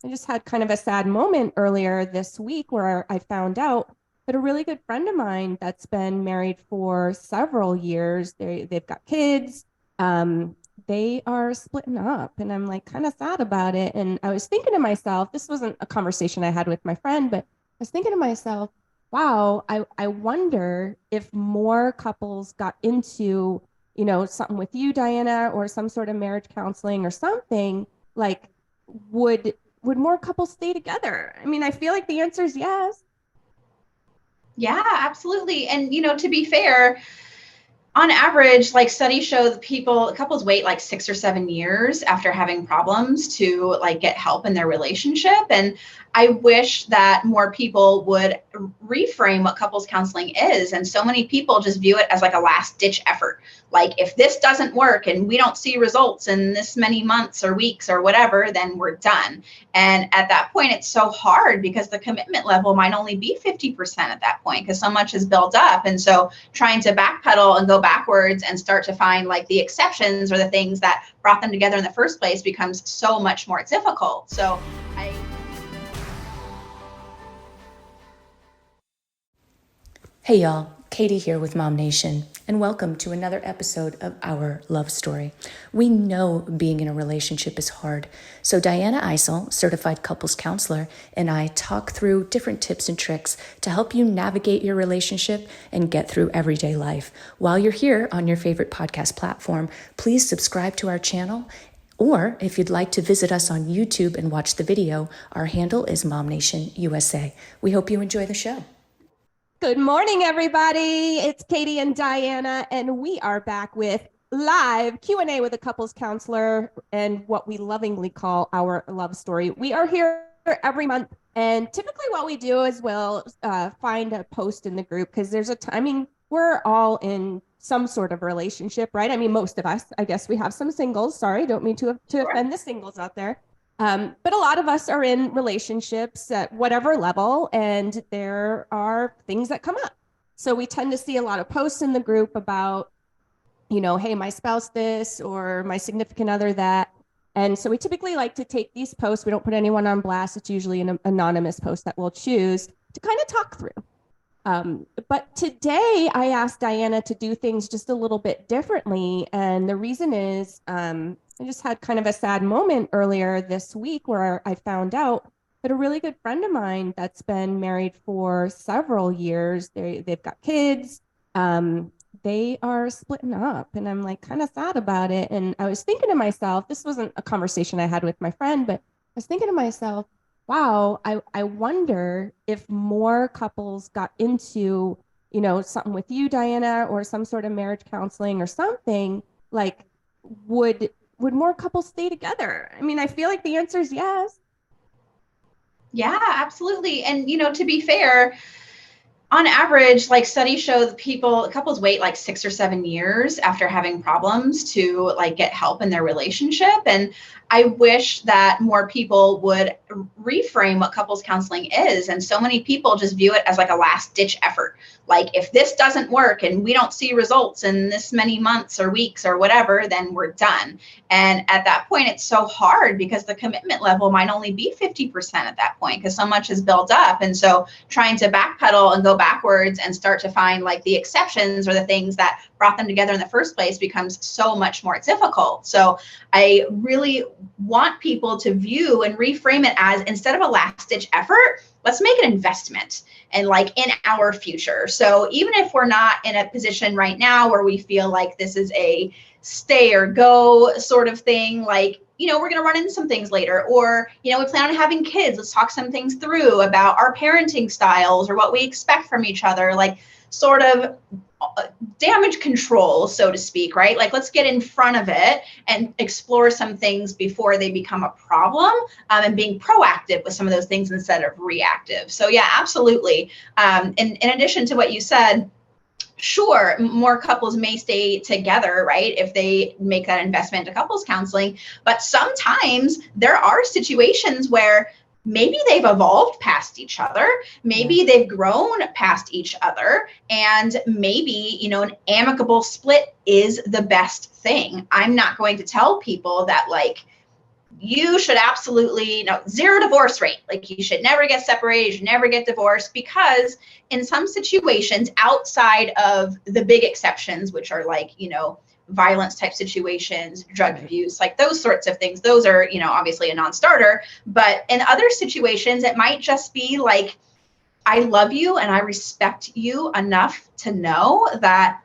I just had kind of a sad moment earlier this week where I found out that a really good friend of mine that's been married for several years, they've got kids, they are splitting up, and I'm like kind of sad about it. And I was thinking to myself, this wasn't a conversation I had with my friend, but I was thinking to myself, wow, I wonder if more couples got into, something with you, Dyanna, or some sort of marriage counseling or something, like would would more couples stay together? I mean, I feel like the answer is yes. Yeah, absolutely. And to be fair, on average, like studies show that couples wait like 6 or 7 years after having problems to like get help in their relationship. And I wish that more people would reframe what couples counseling is. And so many people just view it as like a last ditch effort. Like if this doesn't work and we don't see results in this many months or weeks or whatever, then we're done. And at that point, it's so hard because the commitment level might only be 50% at that point because so much is built up. And so trying to backpedal and go backwards and start to find like the exceptions or the things that brought them together in the first place becomes so much more difficult. Hey y'all, Katie here with MOMnation, and welcome to another episode of Our Love Story. We know being in a relationship is hard, so Dyanna Isel, certified couples counselor, and I talk through different tips and tricks to help you navigate your relationship and get through everyday life. While you're here on your favorite podcast platform, please subscribe to our channel. Or if you'd like to visit us on YouTube and watch the video, our handle is MOMnation USA. We hope you enjoy the show. Good morning, everybody. It's Katie and Dyanna, and we are back with live Q&A with a couples counselor and what we lovingly call our love story. We are here every month, and typically what we do is we'll find a post in the group because we're all in some sort of relationship, right? I mean, most of us, I guess we have some singles. Sorry, don't mean to offend the singles out there. But a lot of us are in relationships at whatever level, and there are things that come up. So we tend to see a lot of posts in the group about, hey, my spouse this, or my significant other that. And so we typically like to take these posts. We don't put anyone on blast. It's usually an anonymous post that we'll choose to kind of talk through. But today I asked Dyanna to do things just a little bit differently. And the reason is, I just had kind of a sad moment earlier this week where I found out that a really good friend of mine that's been married for several years, they've got kids, they are splitting up, and I'm like kind of sad about it. And I was thinking to myself, this wasn't a conversation I had with my friend, but I was thinking to myself, wow, I wonder if more couples got into, something with you, Dyanna, or some sort of marriage counseling or something, like would more couples stay together? I mean, I feel like the answer is yes. Yeah, absolutely. And to be fair, on average, like studies show that couples wait like 6 or 7 years after having problems to like get help in their relationship. And I wish that more people would reframe what couples counseling is. And so many people just view it as like a last ditch effort. Like if this doesn't work and we don't see results in this many months or weeks or whatever, then we're done. And at that point, it's so hard because the commitment level might only be 50% at that point because so much is built up. And so trying to backpedal and go backwards and start to find like the exceptions or the things that brought them together in the first place becomes so much more difficult. So I really want people to view and reframe it as, instead of a last ditch effort, let's make an investment and like in our future. So even if we're not in a position right now where we feel like this is a stay or go sort of thing, like, we're going to run into some things later, or, we plan on having kids. Let's talk some things through about our parenting styles or what we expect from each other, like sort of damage control, so to speak, right? Like, let's get in front of it and explore some things before they become a problem, and being proactive with some of those things instead of reactive. So yeah, absolutely. In addition to what you said, sure, more couples may stay together, right, if they make that investment into couples counseling. But sometimes there are situations where maybe they've evolved past each other, maybe they've grown past each other, and maybe, an amicable split is the best thing. I'm not going to tell people that, like, you should absolutely, zero divorce rate. Like you should never get separated, you should never get divorced, because in some situations outside of the big exceptions, which are like, violence type situations, drug abuse, like those sorts of things, those are, obviously a non-starter. But in other situations, it might just be like, I love you and I respect you enough to know that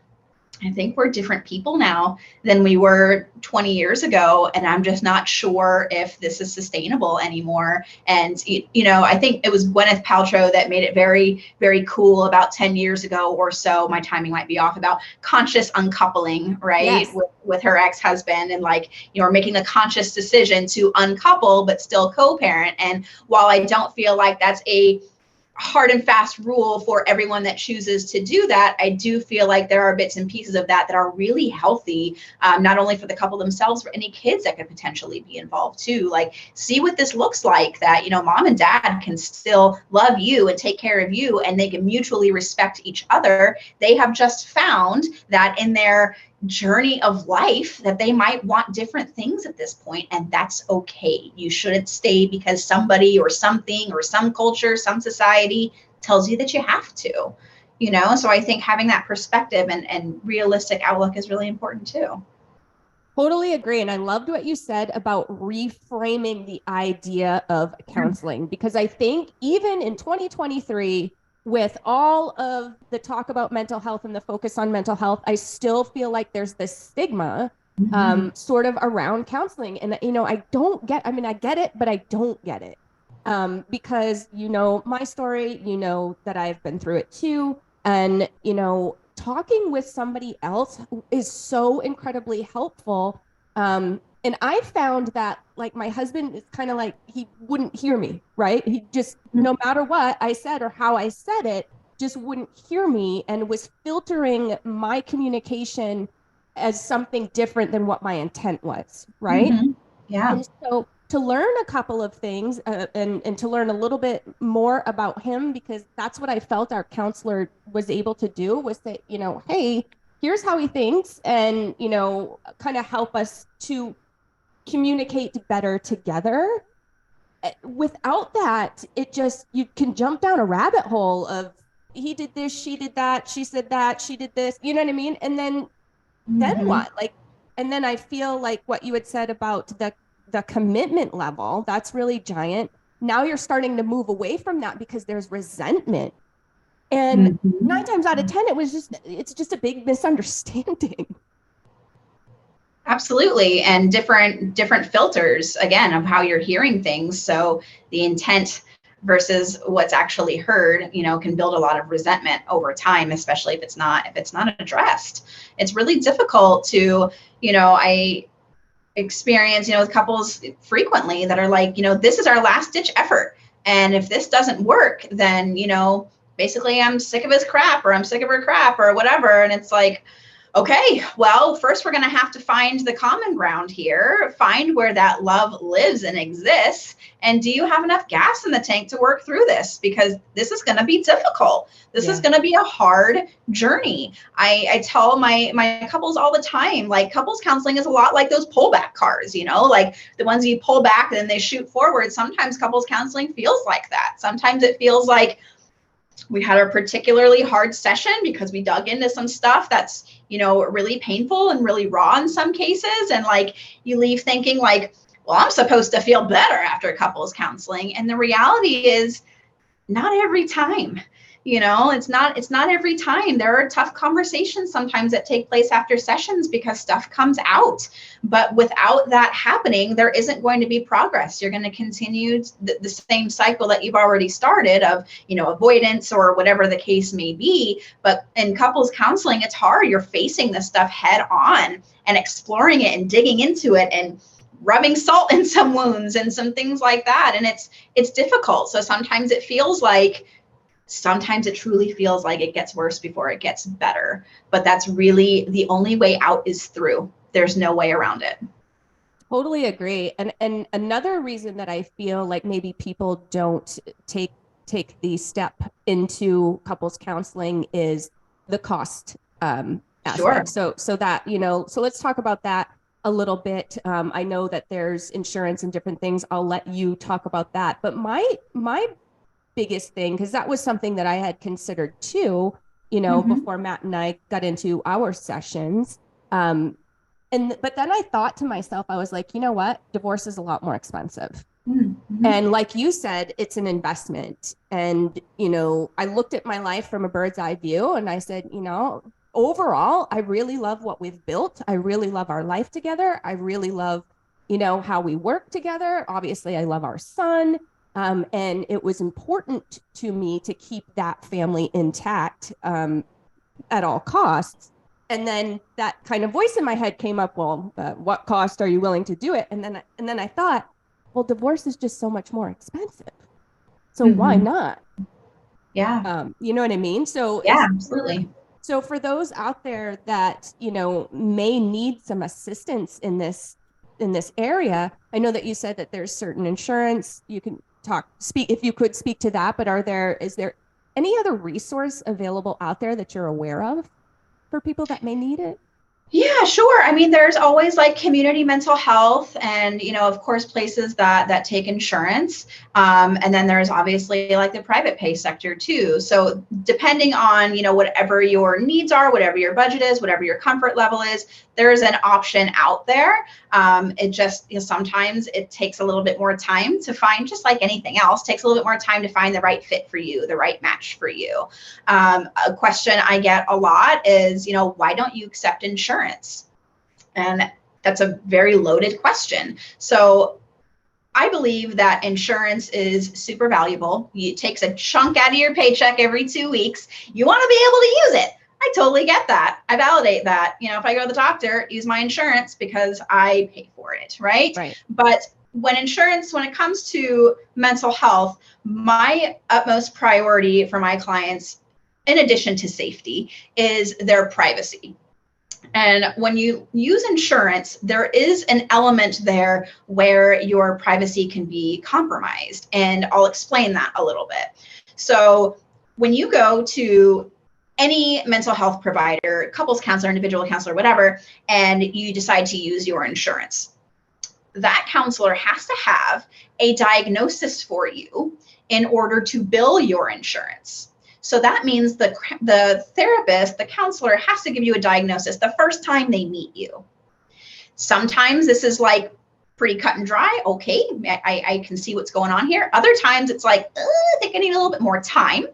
I think we're different people now than we were 20 years ago. And I'm just not sure if this is sustainable anymore. And, I think it was Gwyneth Paltrow that made it very, very cool about 10 years ago or so. My timing might be off, about conscious uncoupling, right? Yes. With her ex-husband, and like, making a conscious decision to uncouple, but still co-parent. And while I don't feel like that's a hard and fast rule for everyone that chooses to do that, I do feel like there are bits and pieces of that are really healthy, not only for the couple themselves, but any kids that could potentially be involved too. Like, see what this looks like, that, mom and dad can still love you and take care of you, and they can mutually respect each other. They have just found that in their journey of life that they might want different things at this point, and that's okay. You shouldn't stay because somebody or something or some culture, some society tells you that you have to, so I think having that perspective and realistic outlook is really important too. Totally agree. And I loved what you said about reframing the idea of counseling, because I think even in 2023, with all of the talk about mental health and the focus on mental health, I still feel like there's this stigma sort of around counseling. And, I get it, but I don't get it. Because, my story, that I've been through it too. And, talking with somebody else is so incredibly helpful. And I found that, like, my husband is kind of like, he wouldn't hear me, right? He just, no matter what I said or how I said it, just wouldn't hear me, and was filtering my communication as something different than what my intent was, right? Mm-hmm. Yeah. And so to learn a couple of things, and to learn a little bit more about him, because that's what I felt our counselor was able to do, was say, hey, here's how he thinks, and, kind of help us to communicate better together. Without that, you can jump down a rabbit hole of, he did this, she did that, she said that, she did this, you know what I mean? And then what? Like, and then I feel like what you had said about the commitment level, that's really giant. Now you're starting to move away from that because there's resentment. And 9 times out of 10, it's just a big misunderstanding. Absolutely. And different filters, again, of how you're hearing things. So the intent versus what's actually heard, can build a lot of resentment over time, especially if it's not addressed. It's really difficult to, I experience, with couples frequently that are like, this is our last ditch effort. And if this doesn't work, then, basically I'm sick of his crap, or I'm sick of her crap, or whatever. And it's like, okay, well, first we're going to have to find the common ground here, find where that love lives and exists. And do you have enough gas in the tank to work through this? Because this is going to be difficult. This is going to be a hard journey. I tell my couples all the time, like, couples counseling is a lot like those pullback cars, like the ones you pull back and then they shoot forward. Sometimes couples counseling feels like that. Sometimes it feels like we had a particularly hard session because we dug into some stuff that's, really painful and really raw in some cases. And like, you leave thinking like, well, I'm supposed to feel better after couples counseling. And the reality is, not every time. It's not every time. There are tough conversations sometimes that take place after sessions because stuff comes out. But without that happening, there isn't going to be progress. You're going to continue the same cycle that you've already started of, avoidance or whatever the case may be. But in couples counseling, it's hard. You're facing this stuff head on and exploring it and digging into it and rubbing salt in some wounds and some things like that. And it's difficult. So sometimes it truly feels like it gets worse before it gets better. But that's really the only way out is through. There's no way around it. Totally agree. And another reason that I feel like maybe people don't take the step into couples counseling is the cost aspect. Sure. So that, so let's talk about that. a little bit. I know that there's insurance and different things. I'll let you talk about that. But my biggest thing, because that was something that I had considered too, before Matt and I got into our sessions. But then I thought to myself, I was like, you know what? Divorce is a lot more expensive. Mm-hmm. And like you said, it's an investment. And, I looked at my life from a bird's eye view and I said, overall, I really love what we've built. I really love our life together. I really love, how we work together. Obviously, I love our son. And it was important to me to keep that family intact at all costs. And then that kind of voice in my head came up, well, what cost are you willing to do it? And then I thought, well, divorce is just so much more expensive. So why not? Yeah. You know what I mean? So yeah, absolutely. So for those out there that, may need some assistance in this area, I know that you said that there's certain insurance. You can speak if you could speak to that, but is there any other resource available out there that you're aware of for people that may need it? Yeah, sure. I mean, there's always like community mental health and, of course, places that take insurance. And then there's obviously like the private pay sector too. So depending on, whatever your needs are, whatever your budget is, whatever your comfort level is, there's an option out there. It just, sometimes it takes a little bit more time to find, just like anything else, takes a little bit more time to find the right fit for you, the right match for you. A question I get a lot is, why don't you accept insurance? And that's a very loaded question. So I believe that insurance is super valuable. It takes a chunk out of your paycheck every 2 weeks. You want to be able to use it. I totally get that. I validate that. If I go to the doctor, use my insurance because I pay for it, right? But when it comes to mental health, my utmost priority for my clients, in addition to safety, is their privacy. And when you use insurance, there is an element there where your privacy can be compromised. And I'll explain that a little bit. So when you go to any mental health provider, couples counselor, individual counselor, whatever, and you decide to use your insurance, that counselor has to have a diagnosis for you in order to bill your insurance. So that means the therapist, the counselor, has to give you a diagnosis the first time they meet you. Sometimes this is like pretty cut and dry. Okay, I can see what's going on here. Other times it's like, I think I need a little bit more time.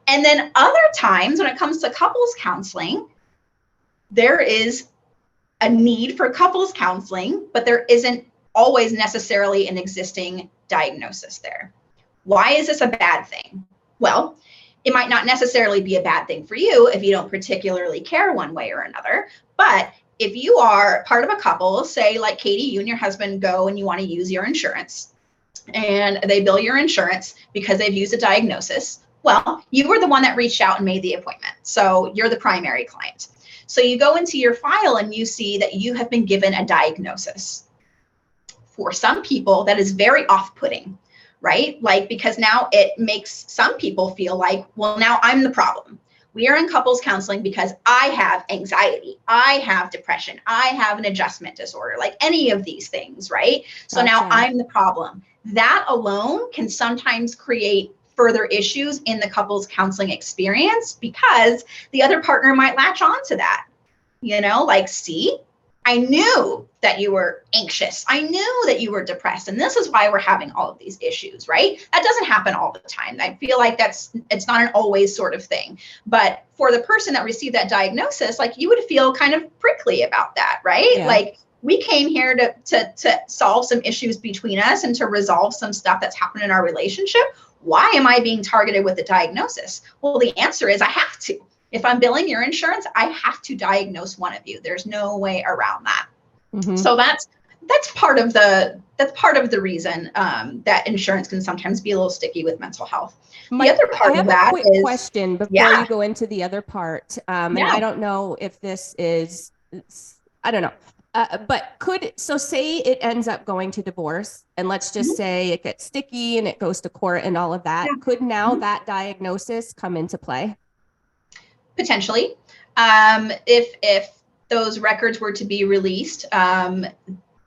And then other times when it comes to couples counseling, there is a need for couples counseling, but there isn't always necessarily an existing diagnosis there. Why is this a bad thing? Well, it might not necessarily be a bad thing for you if you don't particularly care one way or another. But if you are part of a couple, say like Katie, you and your husband go and you want to use your insurance and they bill your insurance because they've used a diagnosis. Well, you were the one that reached out and made the appointment. So you're the primary client. So you go into your file and you see that you have been given a diagnosis. For some people, that is very off-putting. Right? Like, because now it makes some people feel like, well, now I'm the problem. We are in couples counseling because I have anxiety. I have depression. I have an adjustment disorder, like any of these things, right? So now I'm the problem. That alone can sometimes create further issues in the couples counseling experience because the other partner might latch on to that. Like, see, I knew that you were anxious. I knew that you were depressed. And this is why we're having all of these issues, right? That doesn't happen all the time. I feel like it's not an always sort of thing. But for the person that received that diagnosis, like you would feel kind of prickly about that, right? Yeah. Like we came here to solve some issues between us and to resolve some stuff that's happened in our relationship. Why am I being targeted with a diagnosis? Well, the answer is I have to. If I'm billing your insurance, I have to diagnose one of you. There's no way around that. Mm-hmm. So that's part of the reason that insurance can sometimes be a little sticky with mental health. The other part of that is, a quick question before you go into the other part. And I don't know if this is, I don't know. But say it ends up going to divorce, and let's just say it gets sticky and it goes to court and all of that. Yeah. Could now that diagnosis come into play? Potentially. If those records were to be released,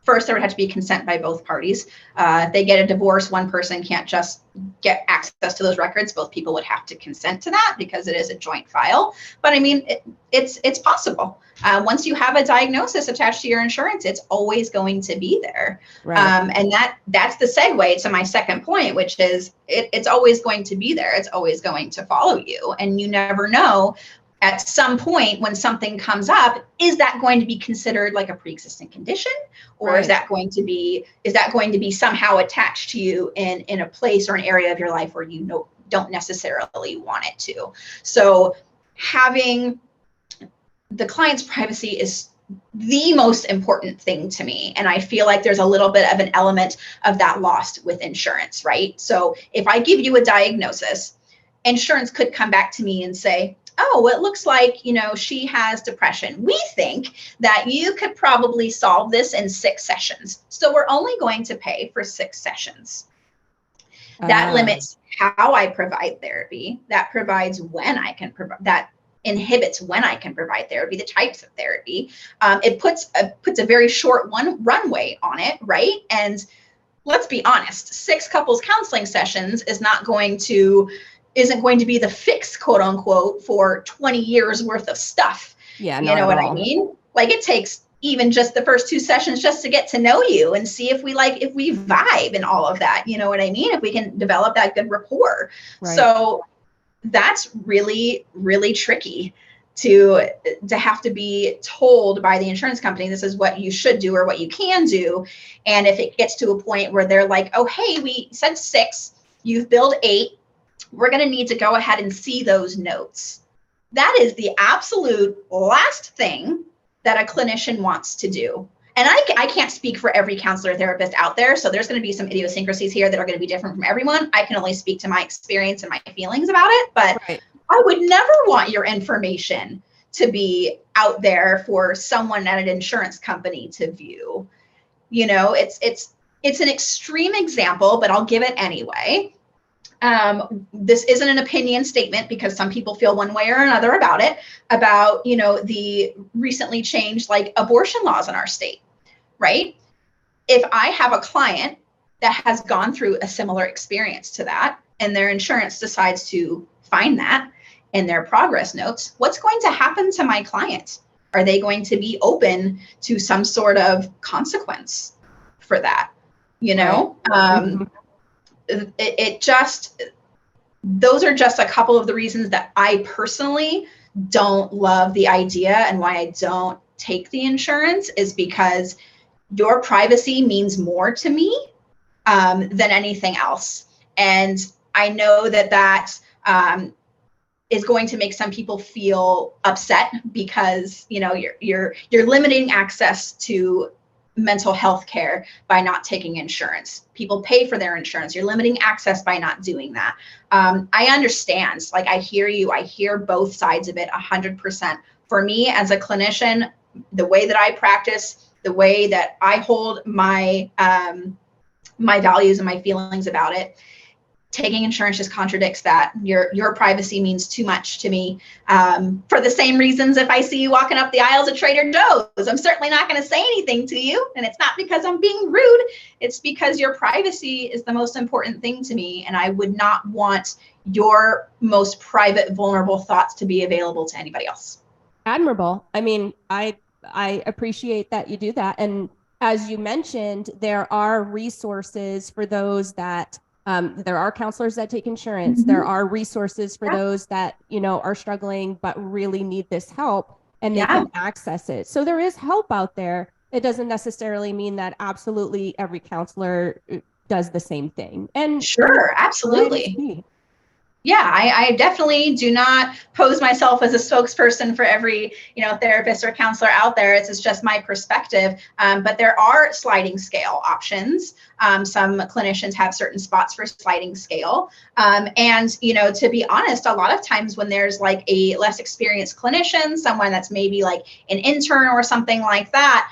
first, there would have to be consent by both parties. If they get a divorce, one person can't just get access to those records. Both people would have to consent to that because it is a joint file. But I mean, it's possible. Once you have a diagnosis attached to your insurance, it's always going to be there. Right. And that's the segue to my second point, which is it's always going to be there. It's always going to follow you. And you never know at some point when something comes up, is that going to be considered like a pre-existing condition? Or Right. is that going to be somehow attached to you in a place or an area of your life where you don't necessarily want it to? So having the client's privacy is the most important thing to me. And I feel like there's a little bit of an element of that lost with insurance, right? So if I give you a diagnosis, insurance could come back to me and say, oh, it looks like, she has depression. We think that you could probably solve this in 6 sessions. So we're only going to pay for 6 sessions. That limits how I provide therapy. That provides when I can provide, that inhibits when I can provide therapy, the types of therapy. It puts a very short runway on it, right? And let's be honest, 6 couples counseling sessions isn't going to be the fix, quote unquote, for 20 years worth of stuff. Yeah, you know what I mean? Like it takes even just the first 2 sessions just to get to know you and see if we vibe and all of that. You know what I mean? If we can develop that good rapport. Right. So that's really, really tricky to have to be told by the insurance company, this is what you should do or what you can do. And if it gets to a point where they're like, oh, hey, we said 6, you've billed 8, we're going to need to go ahead and see those notes. That is the absolute last thing that a clinician wants to do. And I can't speak for every counselor or therapist out there. So there's going to be some idiosyncrasies here that are going to be different from everyone. I can only speak to my experience and my feelings about it. But Right. I would never want your information to be out there for someone at an insurance company to view. It's an extreme example, but I'll give it anyway. This isn't an opinion statement because some people feel one way or another about it, the recently changed abortion laws in our state, right? If I have a client that has gone through a similar experience to that and their insurance decides to find that in their progress notes, what's going to happen to my client? Are they going to be open to some sort of consequence for that? Right. Those are just a couple of the reasons that I personally don't love the idea and why I don't take the insurance is because your privacy means more to me than anything else. And I know that is going to make some people feel upset because, you're limiting access to mental health care by not taking insurance. People pay for their insurance. You're limiting access by not doing that. I understand. I hear you. I hear both sides of it 100%. For me as a clinician, the way that I practice, the way that I hold my my values and my feelings about it, taking insurance just contradicts that. Your privacy means too much to me. For the same reasons, if I see you walking up the aisles at Trader Joe's, I'm certainly not going to say anything to you. And it's not because I'm being rude. It's because your privacy is the most important thing to me. And I would not want your most private, vulnerable thoughts to be available to anybody else. Admirable. I mean, I appreciate that you do that. And as you mentioned, there are resources for those that there are counselors that take insurance. Mm-hmm. There are resources for those that, are struggling but really need this help and they can access it. So there is help out there. It doesn't necessarily mean that absolutely every counselor does the same thing. And sure, absolutely. Yeah, I definitely do not pose myself as a spokesperson for every, therapist or counselor out there. It's just my perspective. But there are sliding scale options. Some clinicians have certain spots for sliding scale. And, to be honest, a lot of times when there's a less experienced clinician, someone that's maybe an intern or something like that,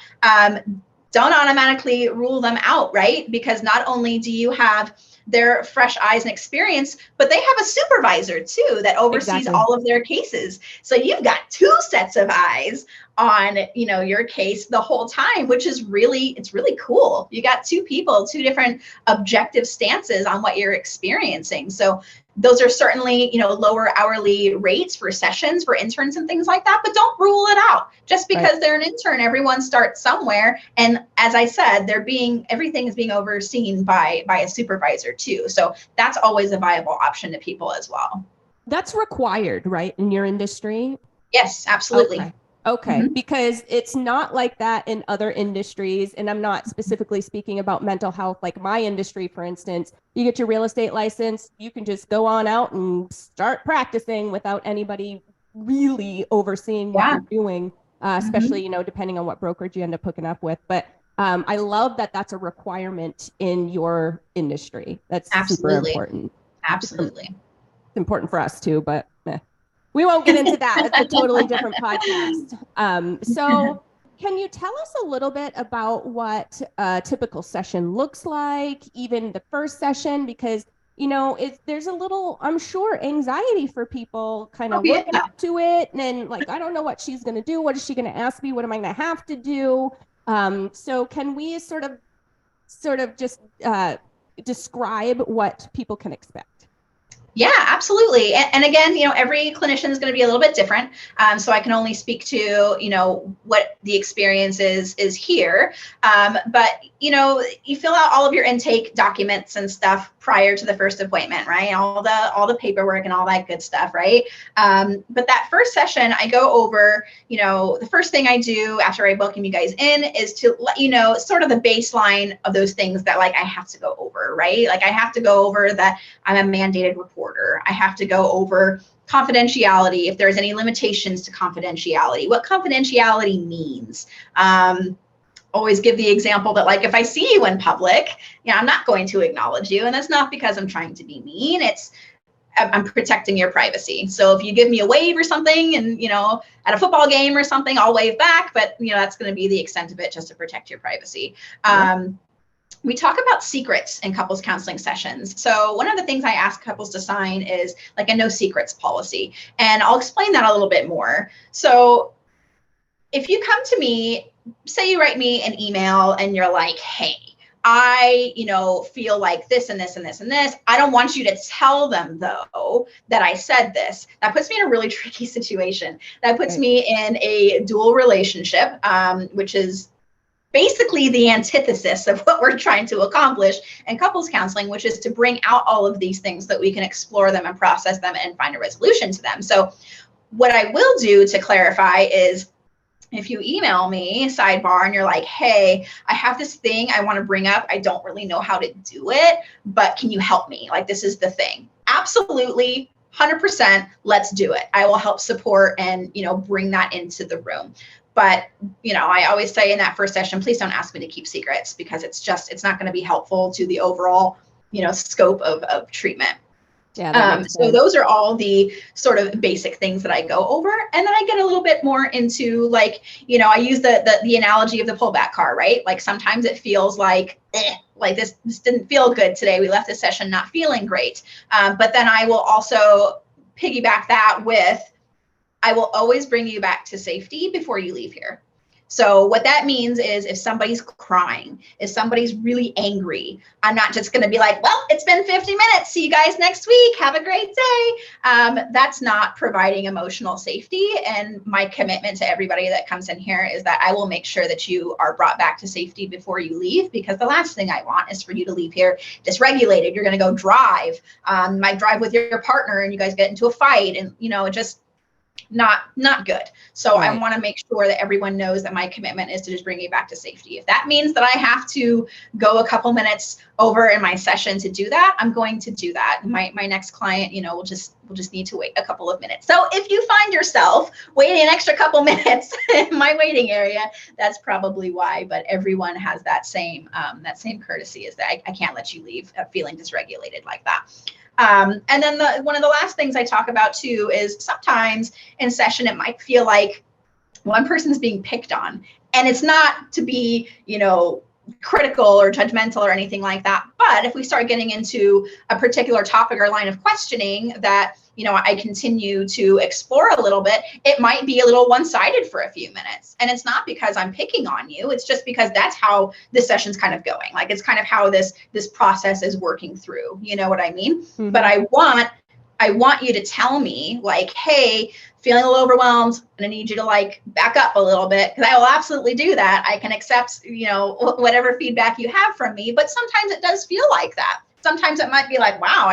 don't automatically rule them out, right? Because not only do you have their fresh eyes and experience, but they have a supervisor too that oversees all of their cases. So you've got two sets of eyes on, you know, your case the whole time, which is it's really cool. You got two people, two different objective stances on what you're experiencing. So those are certainly, you know, lower hourly rates for sessions for interns and things like that, but don't rule it out. Just because they're an intern, everyone starts somewhere. And as I said, everything is being overseen by a supervisor too. So that's always a viable option to people as well. That's required, right, in your industry? Yes, absolutely. Okay, because it's not like that in other industries. And I'm not specifically speaking about mental health, like my industry, for instance. You get your real estate license, you can just go on out and start practicing without anybody really overseeing what you're doing, especially, you know, depending on what brokerage you end up hooking up with. But I love that that's a requirement in your industry. That's super important. Absolutely. It's important for us too, but we won't get into that. It's a totally different podcast. So can you tell us a little bit about what a typical session looks like, even the first session? Because, you know, there's a little, I'm sure, anxiety for people kind of looking up to it. And like, I don't know what she's going to do. What is she going to ask me? What am I going to have to do? So can we sort of just describe what people can expect? Yeah, absolutely. And again, you know, every clinician is going to be a little bit different. So I can only speak to, you know, what the experience is here. But, you know, you fill out all of your intake documents and stuff prior to the first appointment, right? All the paperwork and all that good stuff, right? But that first session, I go over, you know, the first thing I do after I welcome you guys in is to let you know sort of the baseline of those things that like I have to go over, right? Like I have to go over that I'm a mandated reporter. I have to go over confidentiality, if there's any limitations to confidentiality, what confidentiality means. Always give the example that like, if I see you in public, you know, I'm not going to acknowledge you. And that's not because I'm trying to be mean. I'm protecting your privacy. So if you give me a wave or something and, you know, at a football game or something, I'll wave back, but you know, that's going to be the extent of it just to protect your privacy. We talk about secrets in couples counseling sessions. So one of the things I ask couples to sign is like a no secrets policy. And I'll explain that a little bit more. So if you come to me, say you write me an email and you're like, hey, I, you know, feel like this and this and this and this. I don't want you to tell them though that I said this. That puts me in a really tricky situation. That puts me in a dual relationship, which is basically the antithesis of what we're trying to accomplish in couples counseling, which is to bring out all of these things so that we can explore them and process them and find a resolution to them. So what I will do to clarify is if you email me sidebar and you're like, hey, I have this thing I want to bring up. I don't really know how to do it, but can you help me? Like, this is the thing. Absolutely. 100%. Let's do it. I will help support and, you know, bring that into the room. But, you know, I always say in that first session, please don't ask me to keep secrets because it's not going to be helpful to the overall, you know, scope of treatment. Yeah. So those are all the sort of basic things that I go over. And then I get a little bit more into like, you know, I use the analogy of the pullback car, right? Like sometimes it feels like, like this didn't feel good today. We left the session not feeling great. But then I will also piggyback that with, I will always bring you back to safety before you leave here. So what that means is if somebody's crying, if somebody's really angry, I'm not just going to be like, well, it's been 50 minutes. See you guys next week. Have a great day. That's not providing emotional safety. And my commitment to everybody that comes in here is that I will make sure that you are brought back to safety before you leave, because the last thing I want is for you to leave here dysregulated. You're going to go drive, might drive with your partner and you guys get into a fight and, you know, just not good. So I want to make sure that everyone knows that my commitment is to just bring you back to safety. If that means that I have to go a couple minutes over in my session to do that, I'm going to do that. My next client, you know, will just need to wait a couple of minutes. So if you find yourself waiting an extra couple minutes in my waiting area, that's probably why. But everyone has that same courtesy, is that I can't let you leave feeling dysregulated like that. And then one of the last things I talk about too is sometimes in session, it might feel like one person's being picked on, and it's not to be, you know, critical or judgmental or anything like that. But if we start getting into a particular topic or line of questioning that, I continue to explore a little bit, it might be a little one-sided for a few minutes. And it's not because I'm picking on you. It's just because that's how this session's kind of going. Like, it's kind of how this process is working through. You know what I mean? Mm-hmm. But I want you to tell me, like, hey, feeling a little overwhelmed, and I need you to like back up a little bit, because I will absolutely do that. I can accept, whatever feedback you have from me, but sometimes it does feel like that. Sometimes it might be like, wow,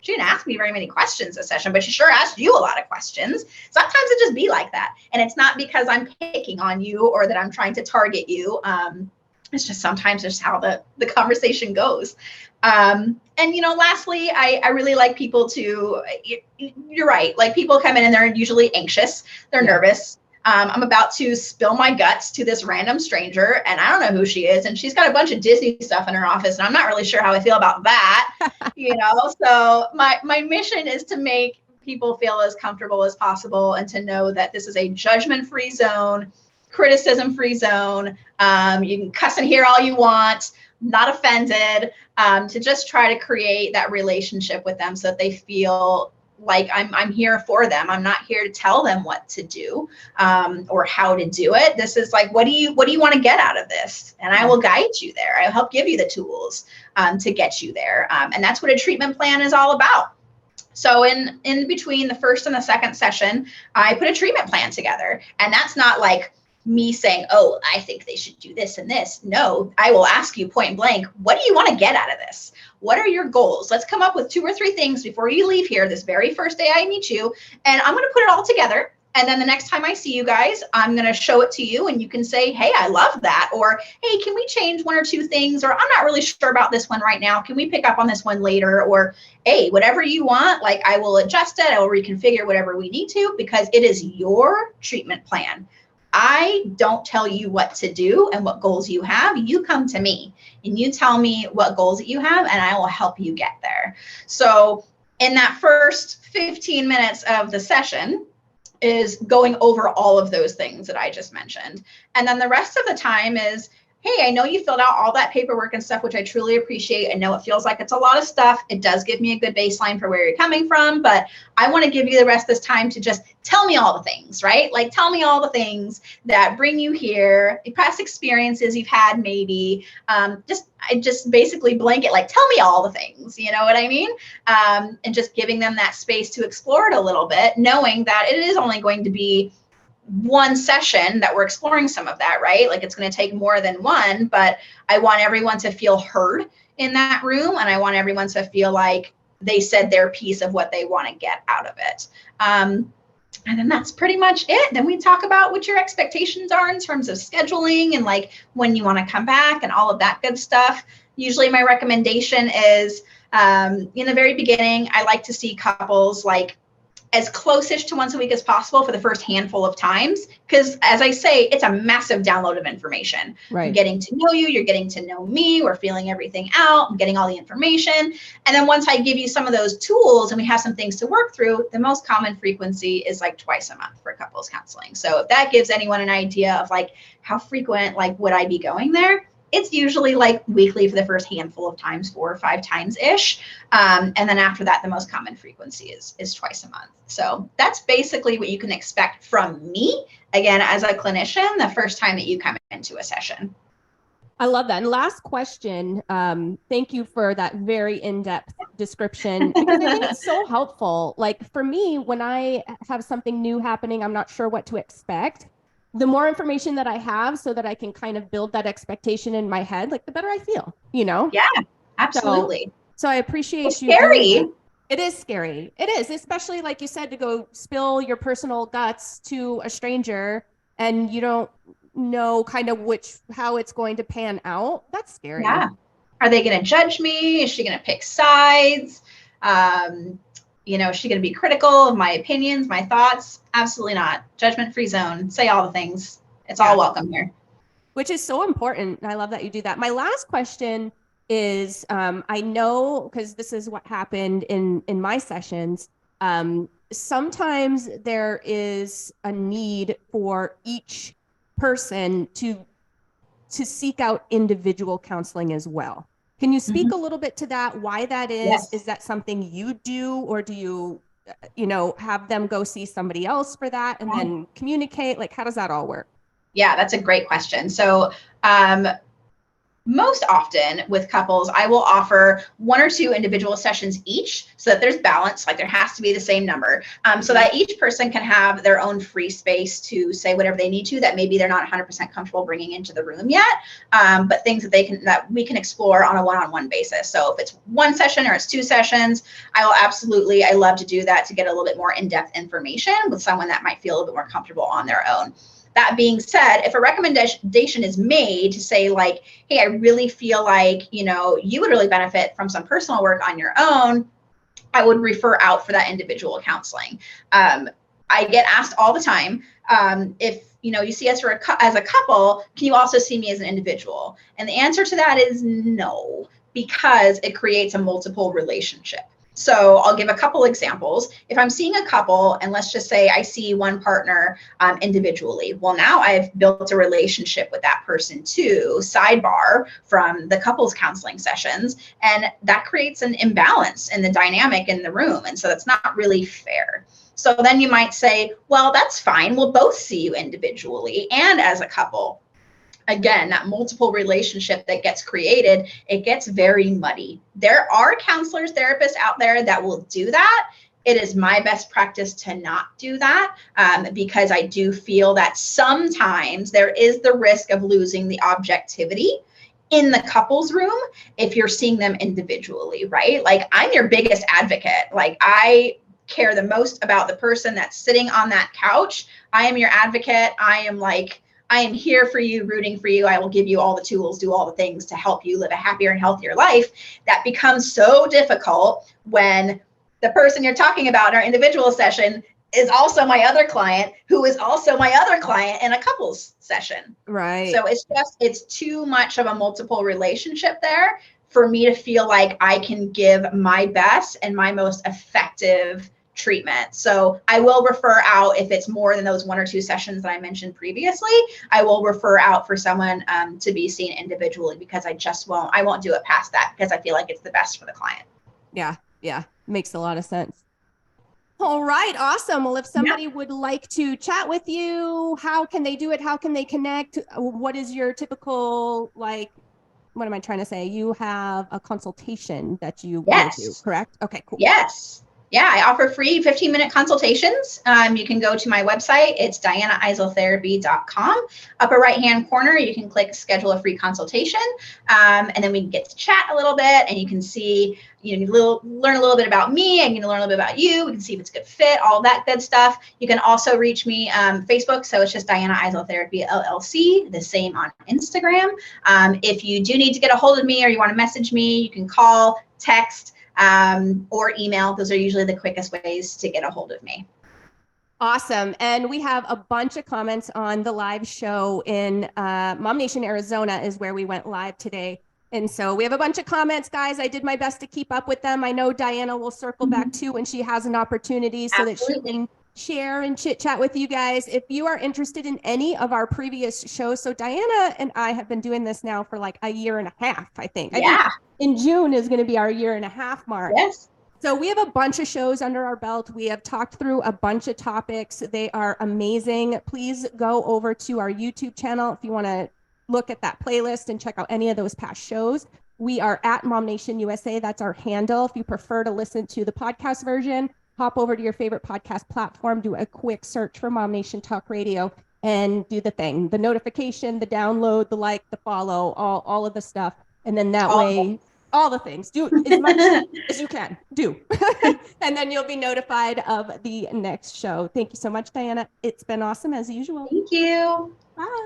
she didn't ask me very many questions this session, but she sure asked you a lot of questions. Sometimes it just be like that. And it's not because I'm picking on you or that I'm trying to target you. It's just sometimes just how the conversation goes. And, lastly, I really like people to, you're right. Like, people come in and they're usually anxious. They're nervous. I'm about to spill my guts to this random stranger, and I don't know who she is. And she's got a bunch of Disney stuff in her office, and I'm not really sure how I feel about that. So my mission is to make people feel as comfortable as possible, and to know that this is a judgment-free zone, criticism-free zone. You can cuss in here all you want, not offended, to just try to create that relationship with them so that they feel like I'm here for them. I'm not here to tell them what to do, or how to do it. This is like, what do you want to get out of this? And I will guide you there. I'll help give you the tools to get you there. And that's what a treatment plan is all about. So in between the first and the second session, I put a treatment plan together. And that's not like me saying, oh, I think they should do this and this. No, I will ask you point blank, what do you want to get out of this? What are your goals? Let's come up with 2 or 3 things before you leave here this very first day I meet you. And I'm going to put it all together. And then the next time I see you guys, I'm going to show it to you, and you can say, hey, I love that. Or, hey, can we change 1 or 2 things? Or, I'm not really sure about this one right now. Can we pick up on this one later? Or, hey, whatever you want, like, I will adjust it. I will reconfigure whatever we need to, because it is your treatment plan. I don't tell you what to do and what goals you have. You come to me and you tell me what goals that you have, and I will help you get there. So in that first 15 minutes of the session is going over all of those things that I just mentioned. And then the rest of the time is, hey, I know you filled out all that paperwork and stuff, which I truly appreciate. I know it feels like it's a lot of stuff. It does give me a good baseline for where you're coming from, but I want to give you the rest of this time to just tell me all the things, right? Like, tell me all the things that bring you here, past experiences you've had, maybe. I just basically blanket, like, tell me all the things, you know what I mean? And just giving them that space to explore it a little bit, knowing that it is only going to be one session that we're exploring some of that, right? Like, it's going to take more than one, but I want everyone to feel heard in that room. And I want everyone to feel like they said their piece of what they want to get out of it. And then that's pretty much it. Then we talk about what your expectations are in terms of scheduling and like when you want to come back and all of that good stuff. Usually my recommendation is in the very beginning, I like to see couples like as close-ish to once a week as possible for the first handful of times. Because as I say, it's a massive download of information. Right. I'm getting to know you, you're getting to know me, we're feeling everything out, I'm getting all the information. And then once I give you some of those tools and we have some things to work through, the most common frequency is like twice a month for couples counseling. So if that gives anyone an idea of like how frequent, like would I be going there? It's usually like weekly for the first handful of times, 4 or 5 times ish. And then after that, the most common frequency is twice a month. So that's basically what you can expect from me, again, as a clinician, the first time that you come into a session. I love that. And last question, thank you for that very in-depth description, because I think it's so helpful. Like for me, when I have something new happening, I'm not sure what to expect. The more information that I have so that I can kind of build that expectation in my head, like the better I feel, you know? Yeah, absolutely. So I appreciate it's you. Scary. It is scary. It is, especially like you said, to go spill your personal guts to a stranger and you don't know kind of how it's going to pan out. That's scary. Yeah. Are they going to judge me? Is she going to pick sides? Is she going to be critical of my opinions, my thoughts? Absolutely not. Judgment-free zone. Say all the things. It's all welcome here. Which is so important. I love that you do that. My last question is, I know, because this is what happened in my sessions, sometimes there is a need for each person to to seek out individual counseling as well. Can you speak a little bit to that, why that is? Yes. Is that something you do, or do you, have them go see somebody else for that and then communicate? Like, how does that all work? Yeah, that's a great question. So most often with couples, I will offer 1 or 2 individual sessions each so that there's balance, like there has to be the same number, so that each person can have their own free space to say whatever they need to that maybe they're not 100% comfortable bringing into the room yet, but things that we can explore on a one-on-one basis. So if it's 1 session or it's 2 sessions, I love to do that to get a little bit more in-depth information with someone that might feel a little bit more comfortable on their own. That being said, if a recommendation is made to say like, hey, I really feel like, you would really benefit from some personal work on your own, I would refer out for that individual counseling. I get asked all the time, if you see us as a couple, can you also see me as an individual? And the answer to that is no, because it creates a multiple relationship. So I'll give a couple examples. If I'm seeing a couple, and let's just say I see one partner individually, well, now I've built a relationship with that person too, sidebar from the couples counseling sessions, and that creates an imbalance in the dynamic in the room. And so that's not really fair. So then you might say, well, that's fine. We'll both see you individually and as a couple. Again, that multiple relationship that gets created, it gets very muddy. There are counselors, therapists out there that will do that. It is my best practice to not do that, because I do feel that sometimes there is the risk of losing the objectivity in the couples room if you're seeing them individually, right? Like, I'm your biggest advocate. Like, I care the most about the person that's sitting on that couch. I am your advocate. I am here for you, rooting for you. I will give you all the tools, do all the things to help you live a happier and healthier life. That becomes so difficult when the person you're talking about in our individual session is also my other client, who is also my other client in a couples session. Right. So it's too much of a multiple relationship there for me to feel like I can give my best and my most effective treatment. So I will refer out if it's more than those 1 or 2 sessions that I mentioned previously. I will refer out for someone to be seen individually, because I won't do it past that, because I feel like it's the best for the client. Yeah, makes a lot of sense. All right, awesome. Well, if somebody would like to chat with you, how can they do it? How can they connect? What is your typical, what am I trying to say? You have a consultation that you will do, correct? Okay, cool. Yes. Yeah, I offer free 15-minute consultations. You can go to my website. It's DyannaISLtherapy.com. Upper right-hand corner, you can click schedule a free consultation. And then we can get to chat a little bit, and you can see, learn a little bit about me, and learn a little bit about you. We can see if it's a good fit, all that good stuff. You can also reach me Facebook. So it's just Dyanna ISL Therapy LLC, the same on Instagram. If you do need to get a hold of me or you want to message me, you can call, text, or email. Those are usually the quickest ways to get a hold of me. Awesome. And we have a bunch of comments on the live show in MOMnation, Arizona is where we went live today. And so we have a bunch of comments, guys. I did my best to keep up with them. I know Dyanna will circle back too when she has an opportunity so that she can share and chit chat with you guys. If you are interested in any of our previous shows, so Dyanna and I have been doing this now for like a year and a half, I think. I think in June is going to be our 1.5 year mark. Yes. So we have a bunch of shows under our belt. We have talked through a bunch of topics. They are amazing. Please go over to our YouTube channel if you want to look at that playlist and check out any of those past shows. We are at MOMnation USA. That's our handle. If you prefer to listen to the podcast version, hop over to your favorite podcast platform, do a quick search for MOMnation Talk Radio, and do the thing, the notification, the download, the like, the follow, all of the stuff. And then that way, all the things, do as much as you can do. And then you'll be notified of the next show. Thank you so much, Dyanna. It's been awesome as usual. Thank you. Bye.